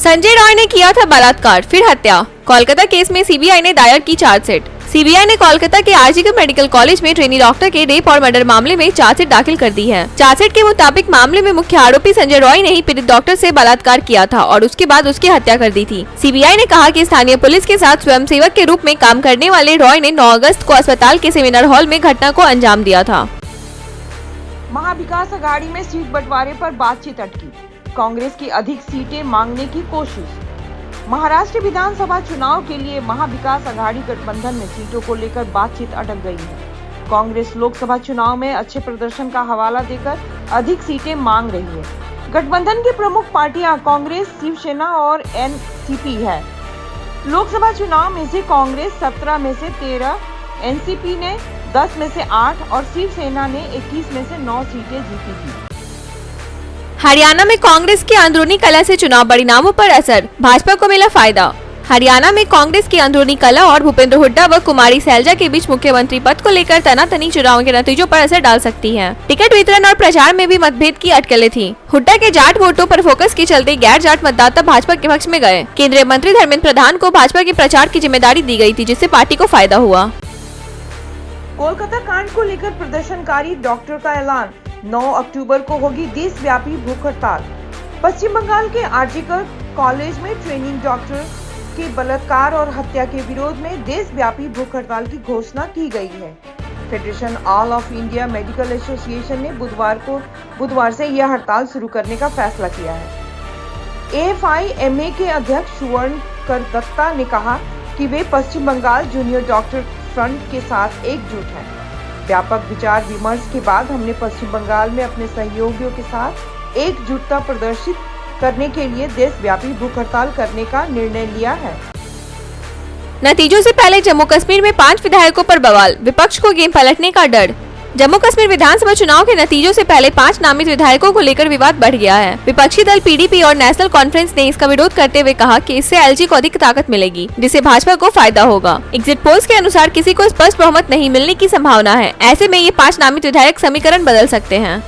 संजय रॉय ने किया था बलात्कार फिर हत्या। कोलकाता केस में सीबीआई ने दायर की चार्जशीट। सीबीआई ने कोलकाता के आरजीकर मेडिकल कॉलेज में ट्रेनी डॉक्टर के रेप और मर्डर मामले में चार्जशीट दाखिल कर दी है। चार्जशीट के मुताबिक मामले में मुख्य आरोपी संजय रॉय ने ही पीड़ित डॉक्टर से बलात्कार किया था और उसके बाद उसकी हत्या कर दी थी। सीबीआई ने कहा कि स्थानीय पुलिस के साथ स्वयंसेवक के रूप में काम करने वाले रॉय ने 9 अगस्त को अस्पताल के सेमिनार हॉल में घटना को अंजाम दिया था। महाविकास अघाड़ी में सीट बंटवारे पर बातचीत अटकी। कांग्रेस की अधिक सीटें मांगने की कोशिश। महाराष्ट्र विधानसभा चुनाव के लिए महाविकास अघाड़ी गठबंधन में सीटों को लेकर बातचीत अटक गई है। कांग्रेस लोकसभा चुनाव में अच्छे प्रदर्शन का हवाला देकर अधिक सीटें मांग रही है। गठबंधन की प्रमुख पार्टियां कांग्रेस, शिवसेना और एनसीपी है। लोकसभा चुनाव में से कांग्रेस 17 में से 13, एनसीपी ने 10 में से 8 और शिवसेना ने 21 में से 9 सीटें जीती थी। हरियाणा में कांग्रेस के अंदरूनी कलह से चुनाव परिणामों पर असर, भाजपा को मिला फायदा। हरियाणा में कांग्रेस की अंदरूनी कलह और भूपेंद्र हुड्डा व कुमारी सैलजा के बीच मुख्यमंत्री पद को लेकर तनातनी चुनाव के नतीजों पर असर डाल सकती है। टिकट वितरण और प्रचार में भी मतभेद की अटकलें थी। हुड्डा के जाट वोटों पर फोकस के चलते गैर जाट मतदाता भाजपा के पक्ष में गए। केंद्रीय मंत्री धर्मेंद्र प्रधान को भाजपा के प्रचार की जिम्मेदारी दी गयी थी, जिससे पार्टी को फायदा हुआ। कोलकाता कांड को लेकर प्रदर्शनकारी डॉक्टर का ऐलान, 9 अक्टूबर को होगी देशव्यापी भूख हड़ताल। पश्चिम बंगाल के आरजीकर कॉलेज में ट्रेनिंग डॉक्टर के बलात्कार और हत्या के विरोध में देशव्यापी भूख हड़ताल की घोषणा की गई है। Federation all of India medical association ने बुधवार से यह हड़ताल शुरू करने का फैसला किया है। एएफआईएमए के अध्यक्ष सुवर्णकर दत्ता ने कहा कि वे पश्चिम बंगाल जूनियर डॉक्टर फ्रंट के साथ एकजुट हैं। व्यापक विचार विमर्श के बाद हमने पश्चिम बंगाल में अपने सहयोगियों के साथ एकजुटता प्रदर्शित करने के लिए देशव्यापी भूख हड़ताल करने का निर्णय लिया है। नतीजों से पहले जम्मू कश्मीर में 5 विधायकों पर बवाल, विपक्ष को गेम पलटने का डर। जम्मू कश्मीर विधानसभा चुनाव के नतीजों से पहले 5 नामित विधायकों को लेकर विवाद बढ़ गया है। विपक्षी दल पीडीपी और नेशनल कॉन्फ्रेंस ने इसका विरोध करते हुए कहा कि इससे एलजी को अधिक ताकत मिलेगी, जिससे भाजपा को फायदा होगा। एग्जिट पोल्स के अनुसार किसी को स्पष्ट बहुमत नहीं मिलने की संभावना है। ऐसे में ये 5 नामित विधायक समीकरण बदल सकते हैं।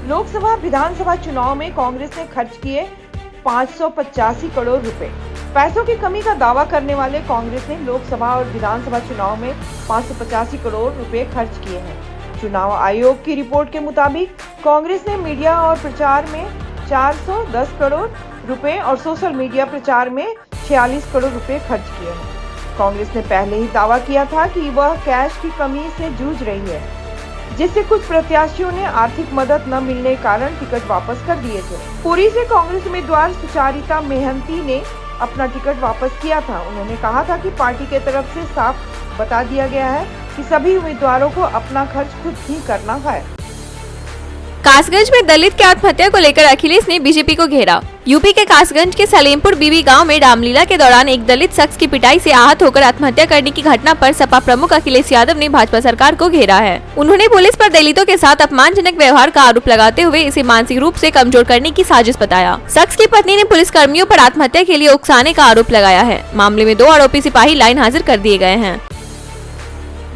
लोकसभा विधानसभा चुनाव में कांग्रेस ने खर्च किए 585 करोड़ रुपए। पैसों की कमी का दावा करने वाले कांग्रेस ने लोकसभा और विधानसभा चुनाव में 585 करोड़ रुपए खर्च किए हैं। चुनाव आयोग की रिपोर्ट के मुताबिक कांग्रेस ने मीडिया और प्रचार में 410 करोड़ रुपए और सोशल मीडिया प्रचार में 46 करोड़ रुपए खर्च किए हैं। कांग्रेस ने पहले ही दावा किया था कि वह कैश की कमी से जूझ रही है, जिससे कुछ प्रत्याशियों ने आर्थिक मदद न मिलने के कारण टिकट वापस कर दिए थे। पुरी से कांग्रेस उम्मीदवार सुचारिता मेहंती ने अपना टिकट वापस किया था। उन्होंने कहा था कि पार्टी के तरफ से साफ बता दिया गया है कि सभी उम्मीदवारों को अपना खर्च खुद ही करना है। कासगंज में दलित की आत्महत्या को लेकर अखिलेश ने बीजेपी को घेरा। यूपी के कासगंज के सलेमपुर बीबी गांव में रामलीला के दौरान एक दलित शख्स की पिटाई से आहत होकर आत्महत्या करने की घटना पर सपा प्रमुख अखिलेश यादव ने भाजपा सरकार को घेरा है। उन्होंने पुलिस पर दलितों के साथ अपमानजनक व्यवहार का आरोप लगाते हुए इसे मानसिक रूप से कमजोर करने की साजिश बताया। शख्स की पत्नी ने पुलिस कर्मियों पर आत्महत्या के लिए उकसाने का आरोप लगाया है। मामले में 2 आरोपी सिपाही लाइन हाजिर कर दिए गए हैं।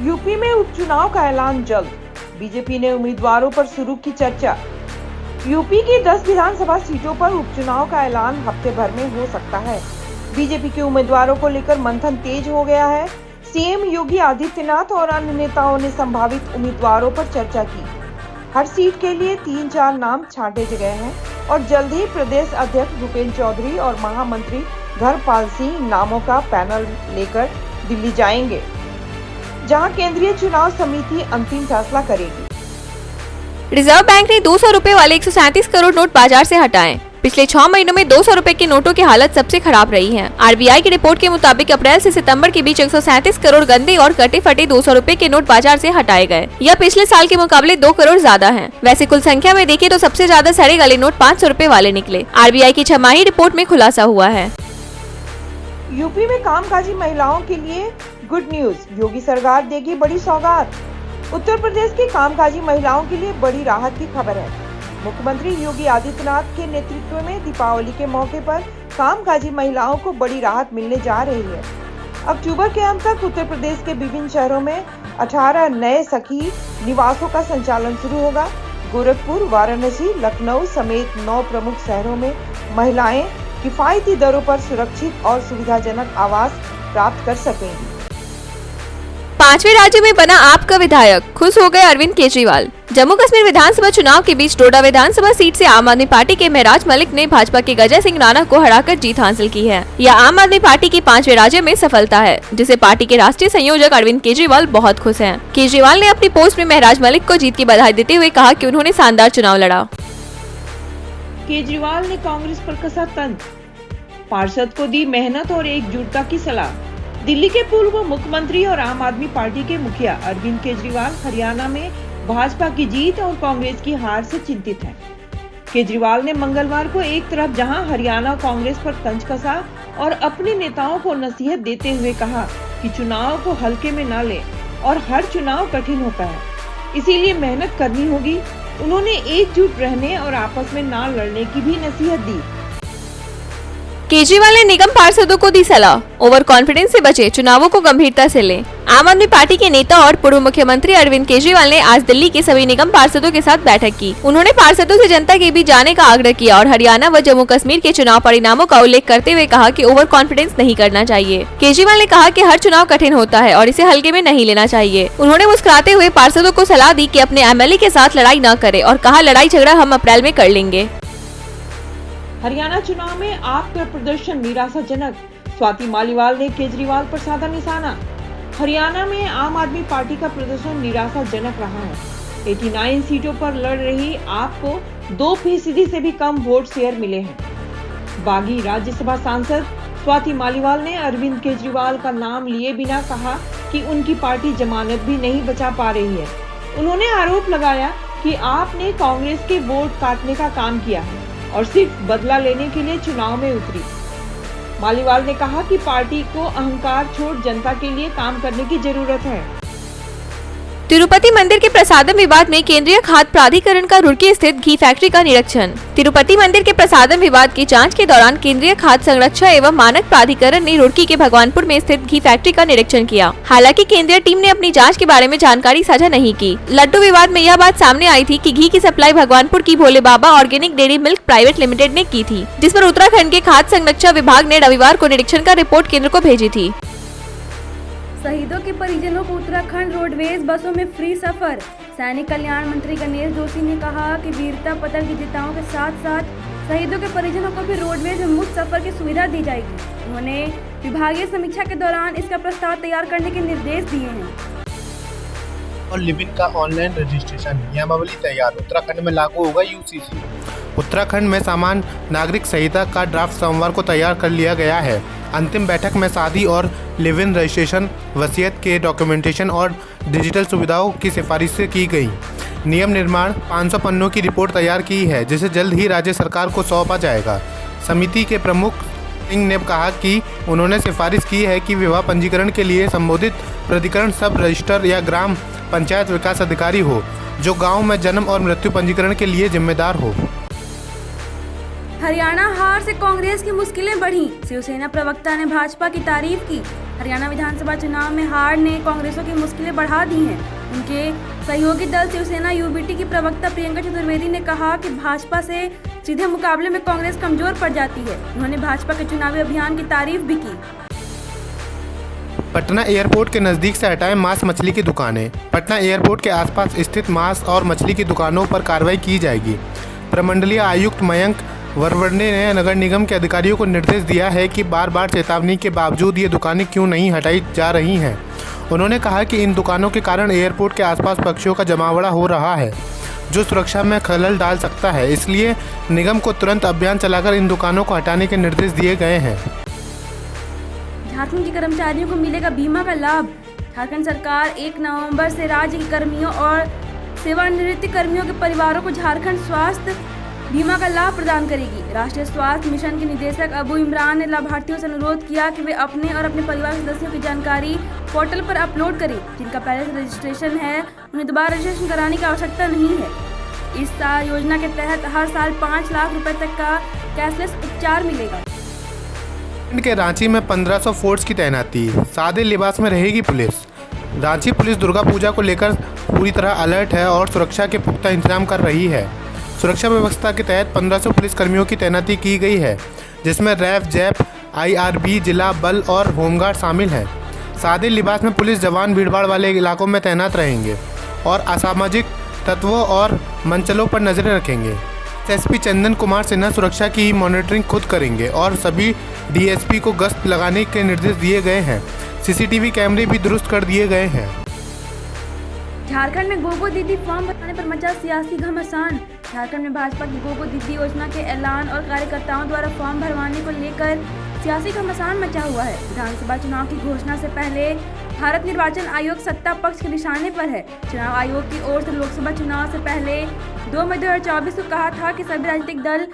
यूपी में उपचुनाव का ऐलान जल्द, बीजेपी ने उम्मीदवारों पर शुरू की चर्चा। यूपी की 10 विधानसभा सीटों पर उपचुनाव का ऐलान हफ्ते भर में हो सकता है। बीजेपी के उम्मीदवारों को लेकर मंथन तेज हो गया है। सीएम योगी आदित्यनाथ और अन्य नेताओं ने संभावित उम्मीदवारों पर चर्चा की। हर सीट के लिए 3-4 नाम छांटे गए हैं और जल्द ही प्रदेश अध्यक्ष भूपेंद्र चौधरी और महामंत्री धर्मपाल सिंह नामों का पैनल लेकर दिल्ली जाएंगे, जहां केंद्रीय चुनाव समिति अंतिम फैसला करेगी। रिजर्व बैंक ने 200 रुपए वाले 137 करोड़ नोट बाजार से हटाए। पिछले 6 महीनों में 200 रुपए के नोटों की हालत सबसे खराब रही है। आरबीआई की रिपोर्ट के मुताबिक अप्रैल से सितंबर के बीच 137 करोड़ गंदे और कटे फटे 200 रुपए के नोट बाजार से हटाए गए। यह पिछले साल के मुकाबले 2 करोड़ ज्यादा है। वैसे कुल संख्या में देखें तो सबसे ज्यादा सड़े गले नोट 500 रुपए वाले निकले। आरबीआई की छमाही रिपोर्ट में खुलासा हुआ है। यूपी में कामकाजी महिलाओं के लिए गुड न्यूज, योगी सरकार देगी बड़ी सौगात। उत्तर प्रदेश की कामकाजी महिलाओं के लिए बड़ी राहत की खबर है। मुख्यमंत्री योगी आदित्यनाथ के नेतृत्व में दीपावली के मौके पर कामकाजी महिलाओं को बड़ी राहत मिलने जा रही है। अक्टूबर के अंत तक उत्तर प्रदेश के विभिन्न शहरों में 18 नए सखी निवासों का संचालन शुरू होगा। गोरखपुर, वाराणसी, लखनऊ समेत 9 प्रमुख शहरों में महिलाएं किफायती दरों पर सुरक्षित और सुविधाजनक आवास प्राप्त कर सकेंगी। 5वें राज्य में बना आपका विधायक, खुश हो गए अरविंद केजरीवाल। जम्मू कश्मीर विधानसभा चुनाव के बीच डोडा विधानसभा सीट से आम आदमी पार्टी के महराज मलिक ने भाजपा के गजय सिंह राणा को हराकर जीत हासिल की है। यह आम आदमी पार्टी की 5वें राज्य में सफलता है, जिसे पार्टी के राष्ट्रीय संयोजक अरविंद केजरीवाल बहुत खुश हैं। केजरीवाल ने अपनी पोस्ट में महराज मलिक को जीत की बधाई देते हुए कहा कि उन्होंने शानदार चुनाव लड़ा। केजरीवाल ने कांग्रेस पर कसा तंज, पार्षद को दी मेहनत और एकजुटता की सलाह। दिल्ली के पूर्व मुख्यमंत्री और आम आदमी पार्टी के मुखिया अरविंद केजरीवाल हरियाणा में भाजपा की जीत और कांग्रेस की हार से चिंतित हैं। केजरीवाल ने मंगलवार को एक तरफ जहां हरियाणा कांग्रेस पर तंज कसा और अपने नेताओं को नसीहत देते हुए कहा कि चुनाव को हल्के में न लें और हर चुनाव कठिन होता है, इसीलिए मेहनत करनी होगी। उन्होंने एकजुट रहने और आपस में न लड़ने की भी नसीहत दी। केजरीवाल ने निगम पार्षदों को दी सलाह, ओवर कॉन्फिडेंस से बचे, चुनावों को गंभीरता से लें। आम आदमी पार्टी के नेता और पूर्व मुख्यमंत्री अरविंद केजरीवाल ने आज दिल्ली के सभी निगम पार्षदों के साथ बैठक की। उन्होंने पार्षदों से जनता के बीच जाने का आग्रह किया और हरियाणा व जम्मू कश्मीर के चुनाव परिणामों का उल्लेख करते हुए कहा कि ओवर कॉन्फिडेंस नहीं करना चाहिए। केजरीवाल ने कहा कि हर चुनाव कठिन होता है और इसे हल्के में नहीं लेना चाहिए। उन्होंने मुस्कुराते हुए पार्षदों को सलाह दी कि अपने एमएलए के साथ लड़ाई न करे और कहा लड़ाई झगड़ा हम अप्रैल में कर लेंगे। हरियाणा चुनाव में आप का प्रदर्शन निराशाजनक, स्वाति मालीवाल ने केजरीवाल पर साधा निशाना। हरियाणा में आम आदमी पार्टी का प्रदर्शन निराशाजनक रहा है। 89 सीटों पर लड़ रही आपको 2% से भी कम वोट शेयर मिले हैं। बागी राज्यसभा सांसद स्वाति मालीवाल ने अरविंद केजरीवाल का नाम लिए बिना कहा कि उनकी पार्टी जमानत भी नहीं बचा पा रही है। उन्होंने आरोप लगाया कि आपने कांग्रेस के वोट काटने का काम किया है और सिर्फ बदला लेने के लिए चुनाव में उतरी। मालीवाल ने कहा कि पार्टी को अहंकार छोड़ जनता के लिए काम करने की जरूरत है। तिरुपति मंदिर के प्रसादम विवाद में केंद्रीय खाद्य प्राधिकरण का रुड़की स्थित घी फैक्ट्री का निरीक्षण। तिरुपति मंदिर के प्रसादम विवाद की जांच के दौरान केंद्रीय खाद्य संरक्षण एवं मानक प्राधिकरण ने रुड़की के भगवानपुर में स्थित घी फैक्ट्री का निरीक्षण किया। हालांकि केंद्रीय टीम ने अपनी जांच के बारे में जानकारी साझा नहीं की। लड्डू विवाद में यह बात सामने आई थी कि घी की सप्लाई भगवानपुर की Bhole Baba organic dairy milk private limited ने की थी, जिस पर उत्तराखंड के खाद्य संरक्षण विभाग ने रविवार को निरीक्षण का रिपोर्ट केंद्र को भेजी थी। शहीदों के परिजनों को उत्तराखंड रोडवेज बसों में फ्री सफर। सैनिक कल्याण मंत्री गणेश जोशी ने कहा कि वीरता पदक विजेताओं के साथ साथ शहीदों के परिजनों को भी रोडवेज में मुफ्त सफर की सुविधा दी जाएगी। उन्होंने विभागीय समीक्षा के दौरान इसका प्रस्ताव तैयार करने के निर्देश दिए हैं। और लिव इन का ऑनलाइन रजिस्ट्रेशन नियमावली तैयार, उत्तराखंड में लागू होगा यूसीसी। उत्तराखंड में सामान्य नागरिक संहिता का ड्राफ्ट सोमवार को तैयार कर लिया गया है। अंतिम बैठक में शादी और लिव इन रजिस्ट्रेशन, वसीयत के डॉक्यूमेंटेशन और डिजिटल सुविधाओं की सिफारिशें की गई। नियम निर्माण 500 पन्नों की रिपोर्ट तैयार की है, जिसे जल्द ही राज्य सरकार को सौंपा जाएगा। समिति के प्रमुख सिंह ने कहा कि उन्होंने सिफारिश की है कि विवाह पंजीकरण के लिए संबोधित प्राधिकरण सब रजिस्टर या ग्राम पंचायत विकास अधिकारी हो, जो गांव में जन्म और मृत्यु पंजीकरण के लिए जिम्मेदार हो। हरियाणा हार से कांग्रेस की मुश्किलें बढ़ी, शिवसेना प्रवक्ता ने भाजपा की तारीफ की। हरियाणा विधानसभा चुनाव में हार ने कांग्रेसों की मुश्किलें बढ़ा दी हैं। उनके सहयोगी दल शिवसेना यूबीटी की प्रवक्ता प्रियंका चतुर्वेदी ने कहा कि भाजपा से सीधे मुकाबले में कांग्रेस कमजोर पड़ जाती है। उन्होंने भाजपा के चुनावी अभियान की तारीफ भी की। पटना एयरपोर्ट के नज़दीक से हटाएं मांस मछली की दुकानें। पटना एयरपोर्ट के आसपास स्थित मांस और मछली की दुकानों पर कार्रवाई की जाएगी। प्रमंडलीय आयुक्त मयंक वरवड़े ने नगर निगम के अधिकारियों को निर्देश दिया है कि बार बार चेतावनी के बावजूद ये दुकानें क्यों नहीं हटाई जा रही हैं। उन्होंने कहा कि इन दुकानों के कारण एयरपोर्ट के आसपास पक्षियों का जमावड़ा हो रहा है, जो सुरक्षा में खलल डाल सकता है। इसलिए निगम को तुरंत अभियान चलाकर इन दुकानों को हटाने के निर्देश दिए गए हैं। झारखंड के कर्मचारियों को मिलेगा बीमा का लाभ। झारखंड सरकार 1 नवंबर से राज्य के कर्मियों और सेवानिवृत्त कर्मियों के परिवारों को झारखंड स्वास्थ्य बीमा का लाभ प्रदान करेगी। राष्ट्रीय स्वास्थ्य मिशन के निदेशक अबू इमरान ने लाभार्थियों से अनुरोध किया कि वे अपने और अपने परिवार सदस्यों की जानकारी पोर्टल पर अपलोड करें। जिनका पहले से रजिस्ट्रेशन है, उन्हें दोबारा रजिस्ट्रेशन कराने की आवश्यकता नहीं है। इस साल योजना के तहत हर साल 5 लाख रुपए तक का कैशलेस उपचार मिलेगा। के रांची में 1500 फोर्स की तैनाती, सादे लिबास में रहेगी पुलिस। रांची पुलिस दुर्गा पूजा को लेकर पूरी तरह अलर्ट है और सुरक्षा के पुख्ता इंतजाम कर रही है। सुरक्षा व्यवस्था के तहत 1500 पुलिसकर्मियों की तैनाती की गई है, जिसमें रैफ, जैप, IRB, जिला बल और होमगार्ड शामिल हैं। सादे लिबास में पुलिस जवान भीड़भाड़ वाले इलाकों में तैनात रहेंगे और असामाजिक तत्वों और मंचलों पर नजरें रखेंगे। एसपी चंदन कुमार सिन्हा सुरक्षा की मॉनिटरिंग खुद करेंगे और सभी DSP को गश्त लगाने के निर्देश दिए गए हैं। CCTV कैमरे भी दुरुस्त कर दिए गए हैं। झारखंड में गोगो दीदी फॉर्म भरने पर मचा सियासी घमासान। झारखंड में भाजपा की गोगो दीदी योजना के ऐलान और कार्यकर्ताओं द्वारा फॉर्म भरवाने को लेकर सियासी घमासान मचा हुआ है। विधानसभा चुनाव की घोषणा से पहले भारत निर्वाचन आयोग सत्ता पक्ष के निशाने पर है। चुनाव आयोग की ओर से लोकसभा चुनाव से पहले 2 मई 2024 को कहा था कि सभी राजनीतिक दल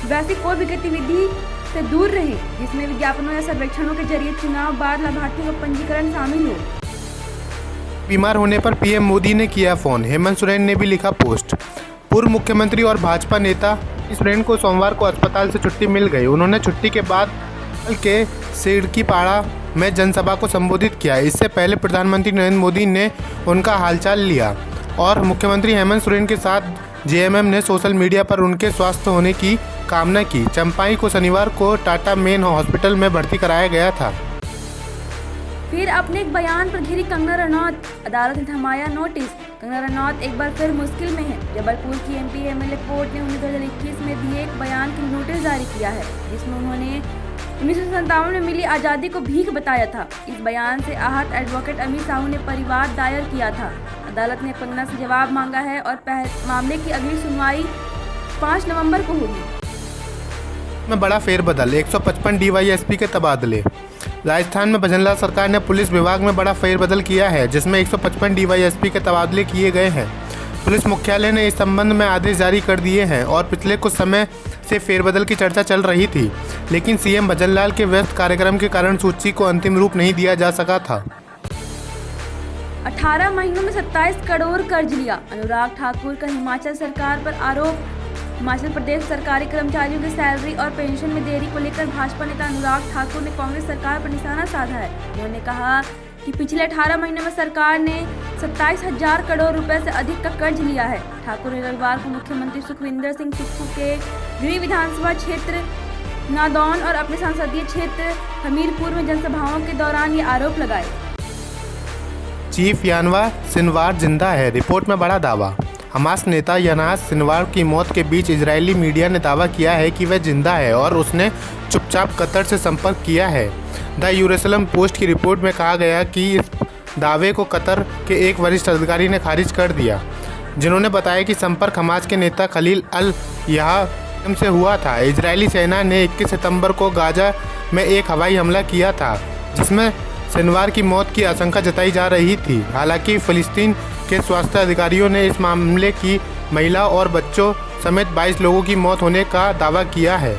वैसी कोई भी गतिविधि से दूर रहे जिसमें विज्ञापनों या सर्वेक्षणों के जरिए चुनाव बाद लाभार्थियों का पंजीकरण शामिल हो। बीमार होने पर PM मोदी ने किया फोन, हेमंत सोरेन ने भी लिखा पोस्ट। पूर्व मुख्यमंत्री और भाजपा नेता सोरेन को सोमवार को अस्पताल से छुट्टी मिल गई। उन्होंने छुट्टी के बाद के सिरकीपाड़ा में जनसभा को संबोधित किया। इससे पहले प्रधानमंत्री नरेंद्र मोदी ने उनका हालचाल लिया और मुख्यमंत्री हेमंत सोरेन के साथ JMM ने सोशल मीडिया पर उनके स्वस्थ होने की कामना की। चंपाई को शनिवार को टाटा मेन हॉस्पिटल में भर्ती कराया गया था। फिर अपने एक बयान पर घिरी कंगना रनौत, अदालत ने थमाया नोटिस। कंगना रनौत एक बार फिर मुश्किल में है। जबलपुर की MP MLA कोर्ट ने उन्हें 2021 में दिए एक बयान की नोटिस जारी किया है, जिसमें उन्होंने 1957 में मिली आज़ादी को भीख बताया था। इस बयान से आहत एडवोकेट अमित साहू ने परिवाद दायर किया था। अदालत ने कंगना से जवाब मांगा है और मामले की अगली सुनवाई 5 नवंबर को होगी। में बड़ा फेरबदल, 155 DYSP के तबादले। राजस्थान में भजनलाल सरकार ने पुलिस विभाग में बड़ा फेरबदल किया है, जिसमें 155 DYSP के तबादले किए गए हैं। पुलिस मुख्यालय ने इस संबंध में आदेश जारी कर दिए हैं और पिछले कुछ समय से फेरबदल की चर्चा चल रही थी, लेकिन CM भजनलाल के व्यस्त कार्यक्रम के कारण सूची को अंतिम रूप नहीं दिया जा सका था। 18 महीनों में 27 करोड़ कर्ज लिया, अनुराग ठाकुर का हिमाचल सरकार पर आरोप। हिमाचल प्रदेश सरकारी कर्मचारियों की सैलरी और पेंशन में देरी को लेकर भाजपा नेता अनुराग ठाकुर ने कांग्रेस सरकार पर निशाना साधा है। उन्होंने कहा कि पिछले 18 महीनों में सरकार ने 27,000 करोड़ रुपए से अधिक का कर्ज लिया है। ठाकुर ने रविवार को मुख्यमंत्री सुखविंदर सिंह सुक्खू के गृह विधानसभा क्षेत्र नादौन और अपने संसदीय क्षेत्र हमीरपुर में जनसभाओं के दौरान ये आरोप लगाए। चीफ यानवा सिनवार जिंदा है, रिपोर्ट में बड़ा दावा। हमास नेता यानास सिनवार की मौत के बीच इजरायली मीडिया ने दावा किया है कि वह जिंदा है और उसने चुपचाप कतर से संपर्क किया है। द यरूशलेम पोस्ट की रिपोर्ट में कहा गया कि इस दावे को कतर के एक वरिष्ठ अधिकारी ने खारिज कर दिया, जिन्होंने बताया कि संपर्क हमास के नेता खलील अल यहाम से हुआ था। इजरायली सेना ने 21 सितंबर को गाजा में एक हवाई हमला किया था, जिसमें सिनवार की मौत की आशंका जताई जा रही थी। हालांकि फिलिस्तीन के स्वास्थ्य अधिकारियों ने इस मामले की महिला और बच्चों समेत 22 लोगों की मौत होने का दावा किया है।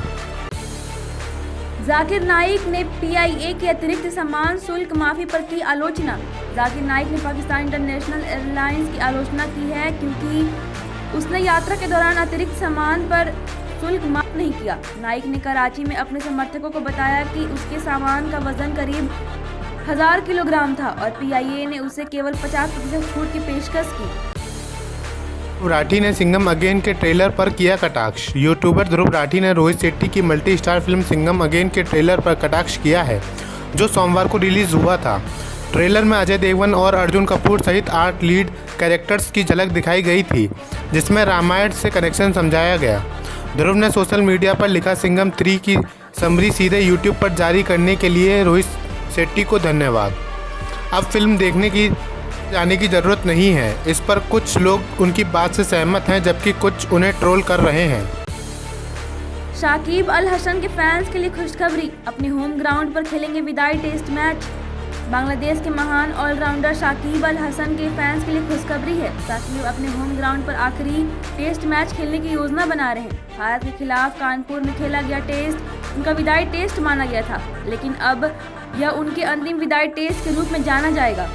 जाकिर नाइक ने PIA के अतिरिक्त सामान शुल्क माफी पर की आलोचना। जाकिर नाइक ने पाकिस्तान इंटरनेशनल एयरलाइंस की आलोचना की है क्योंकि उसने यात्रा के दौरान अतिरिक्त सामान पर शुल्क माफ नहीं किया। नाइक ने कराची में अपने समर्थकों को बताया कि उसके सामान का वजन करीब 1000 किलोग्राम था और PIA ने उसे केवल 50% छूट की पेशकश की। ध्रुव राठी ने सिंघम अगेन के ट्रेलर पर किया कटाक्ष। यूट्यूबर ध्रुव राठी ने रोहित शेट्टी की multi star film Singham again के ट्रेलर पर कटाक्ष किया है, जो सोमवार को रिलीज हुआ था। ट्रेलर में अजय देवगन और अर्जुन कपूर सहित 8 लीड कैरेक्टर्स की झलक दिखाई गई थी, जिसमें रामायण से कनेक्शन समझाया गया। ध्रुव ने सोशल मीडिया पर लिखा, सिंघम 3 की समरी सीधे यूट्यूब पर जारी करने के लिए रोहित शेट्टी को धन्यवाद। अब फिल्म देखने की जाने की ज़रूरत नहीं है। इस पर कुछ लोग उनकी बात से सहमत हैं, जबकि कुछ उन्हें ट्रोल कर रहे हैं। शाकिब अल हसन के फैंस के लिए खुशखबरी, अपने होम ग्राउंड पर खेलेंगे विदाई टेस्ट मैच। बांग्लादेश के महान ऑलराउंडर शाकिब अल हसन के फैंस के लिए खुशखबरी है। शाकिब अपने होम ग्राउंड पर आखिरी टेस्ट मैच खेलने की योजना बना रहे हैं। भारत के खिलाफ कानपुर में खेला गया टेस्ट उनका विदाई टेस्ट माना गया था, लेकिन अब यह उनके अंतिम विदाई टेस्ट के रूप में जाना जाएगा।